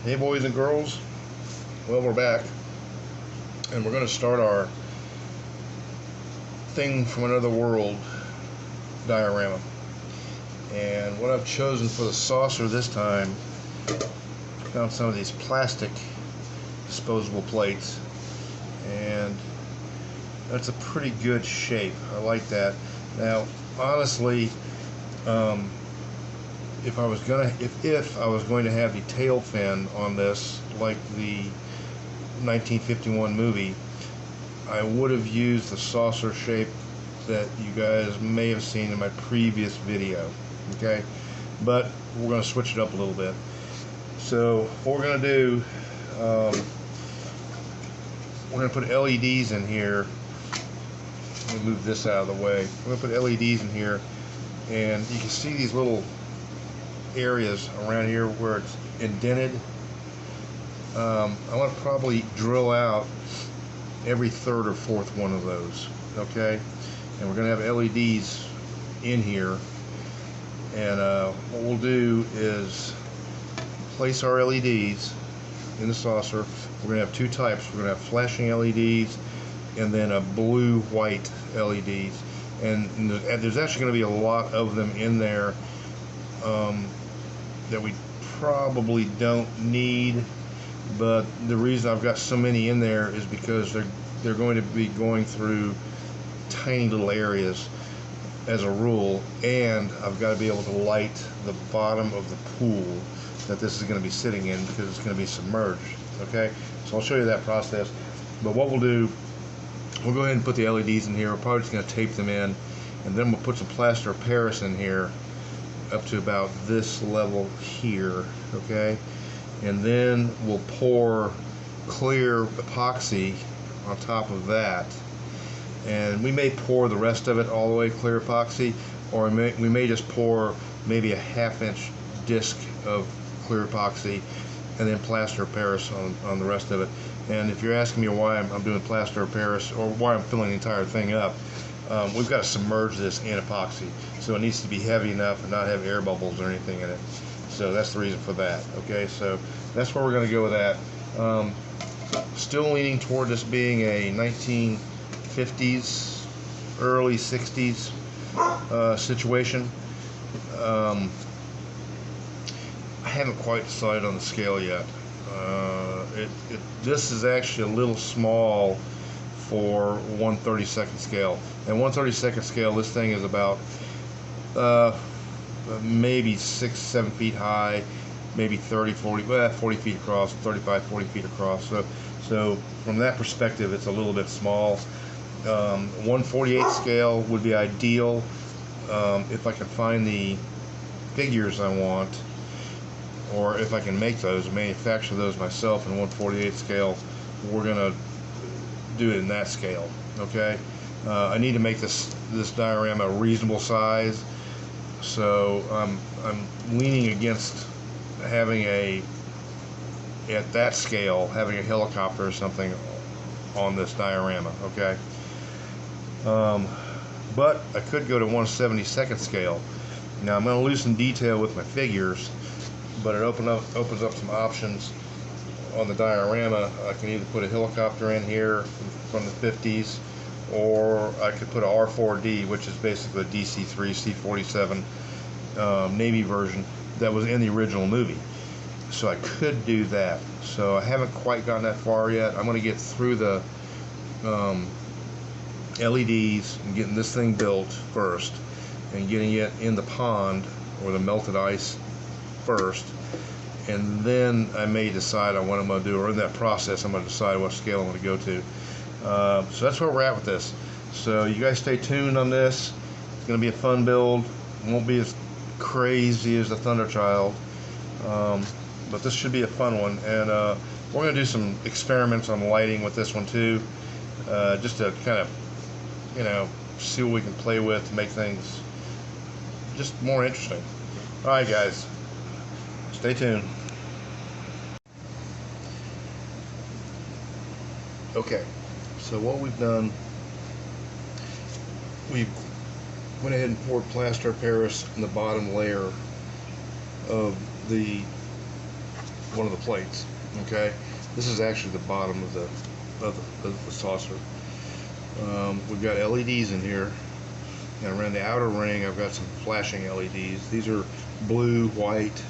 Hey boys and girls, well, we're back and we're going to start our thing from another world diorama. And what I've chosen for the saucer this time, I found some of these plastic disposable plates, and that's a pretty good shape. I like that. Now honestly, if I was going to have the tail fin on this, like the 1951 movie, I would have used the saucer shape that you guys may have seen in my previous video. Okay, but we're going to switch it up a little bit. So what we're going to do, we're going to put LEDs in here. Let me move this out of the way. We're going to put LEDs in here, and you can see these little areas around here where it's indented. I want to probably drill out every third or fourth one of those. Okay, and we're going to have LEDs in here, and what we'll do is place our LEDs in the saucer. We're going to have two types. We're going to have flashing LEDs and then a blue-white LEDs, and there's actually going to be a lot of them in there that we probably don't need, but the reason I've got so many in there is because they're going to be going through tiny little areas as a rule, and I've got to be able to light the bottom of the pool that this is going to be sitting in because it's going to be submerged. Okay, so I'll show you that process. But what we'll do, we'll go ahead and put the LEDs in here. We're probably just going to tape them in, and then we'll put some plaster of Paris in here up to about this level here. Okay, and then we'll pour clear epoxy on top of that, and we may pour the rest of it all the way clear epoxy, or we may just pour maybe a ½ inch disc of clear epoxy and then plaster of Paris on the rest of it. And if you're asking me why I'm doing plaster of Paris, or why I'm filling the entire thing up, we've got to submerge this in epoxy, so it needs to be heavy enough and not have air bubbles or anything in it. So that's the reason for that. Okay, so that's where we're going to go with that. Still leaning toward this being a 1950s, early 60s situation. I haven't quite decided on the scale yet. This is actually a little small for 1/32 scale. And 1/32 scale, this thing is about maybe 6-7 feet high, maybe 40 feet across, 35-40 feet across. So from that perspective, it's a little bit small. 1/48 scale would be ideal if I can find the figures I want, or if I can make those, manufacture those myself in 1/48 scale. We're gonna do it in that scale. Okay, I need to make this diorama a reasonable size, so I'm leaning against having at that scale, having a helicopter or something on this diorama. Okay, but I could go to 1/72 scale. Now I'm going to lose some detail with my figures, but it opens up some options on the diorama. I can either put a helicopter in here from the 50s, or I could put a R4D, which is basically a DC-3 C-47 Navy version that was in the original movie. So I could do that. So I haven't quite gotten that far yet. I'm going to get through the LEDs and getting this thing built first, and getting it in the pond or the melted ice first, and then I may decide on what I'm going to do, or in that process I'm going to decide what scale I'm going to go to. So that's where we're at with this. So you guys stay tuned on this. It's going to be a fun build. It won't be as crazy as the Thunderchild, but this should be a fun one. And we're going to do some experiments on lighting with this one too, just to kind of, see what we can play with to make things just more interesting. Alright guys, stay tuned. Okay, so what we've done, we went ahead and poured plaster of Paris in the bottom layer of the one of the plates. Okay, this is actually the bottom of the saucer. We've got LEDs in here, and around the outer ring I've got some flashing LEDs. These are blue, white,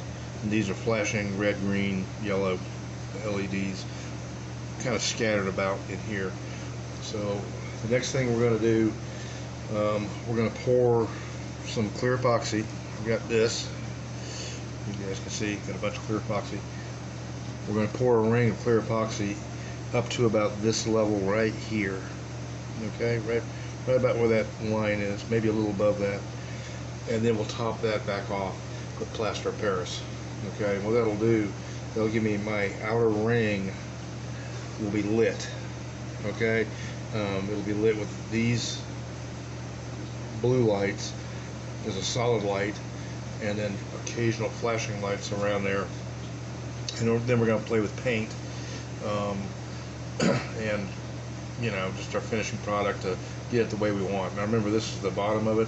and these are flashing red, green, yellow LEDs, kind of scattered about in here. So the next thing we're going to do, we're going to pour some clear epoxy. We got this. You guys can see, got a bunch of clear epoxy. We're going to pour a ring of clear epoxy up to about this level right here. Okay, right about where that line is, maybe a little above that. And then we'll top that back off with plaster of Paris. Okay, what that'll do, that'll give me my outer ring will be lit. Okay, it'll be lit with these blue lights as a solid light, and then occasional flashing lights around there. And then we're going to play with paint, and you know, just our finishing product to get it the way we want. Now remember, this is the bottom of it,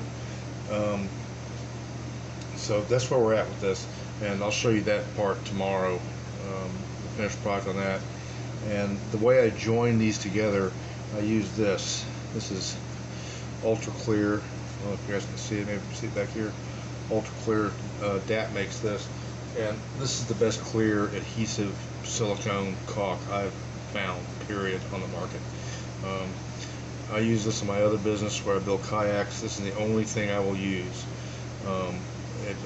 so that's where we're at with this, and I'll show you that part tomorrow, the finished product on that. And the way I join these together, I use this. This is ultra clear. I don't know if you guys can see it. Maybe you can see it back here. Ultra clear. DAP makes this, and this is the best clear adhesive silicone caulk I've found, period, on the market. I use this in my other business where I build kayaks. This is the only thing I will use. I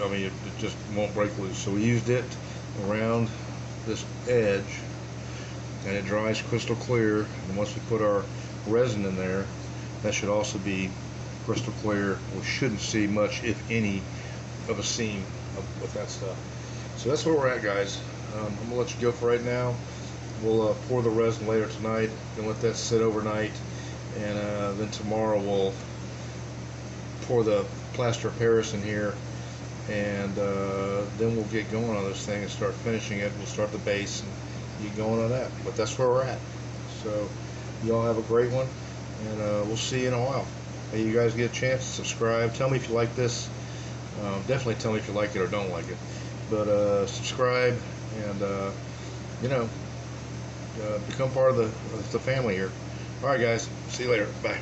mean, it just won't break loose. So we used it around this edge, and it dries crystal clear. And once we put our resin in there, that should also be crystal clear. We shouldn't see much, if any, of a seam with that stuff. So that's where we're at, guys. I'm gonna let you go for right now. We'll pour the resin later tonight and let that sit overnight, and then tomorrow we'll pour the plaster of Paris in here, and then we'll get going on this thing and start finishing it. We'll start the base and get going on that. But that's where we're at. So you all have a great one, and we'll see you in a while. Hey, you guys get a chance to subscribe. Tell me if you like this. Definitely tell me if you like it or don't like it. But subscribe, and you know, become part of the family here. All right, guys. See you later. Bye.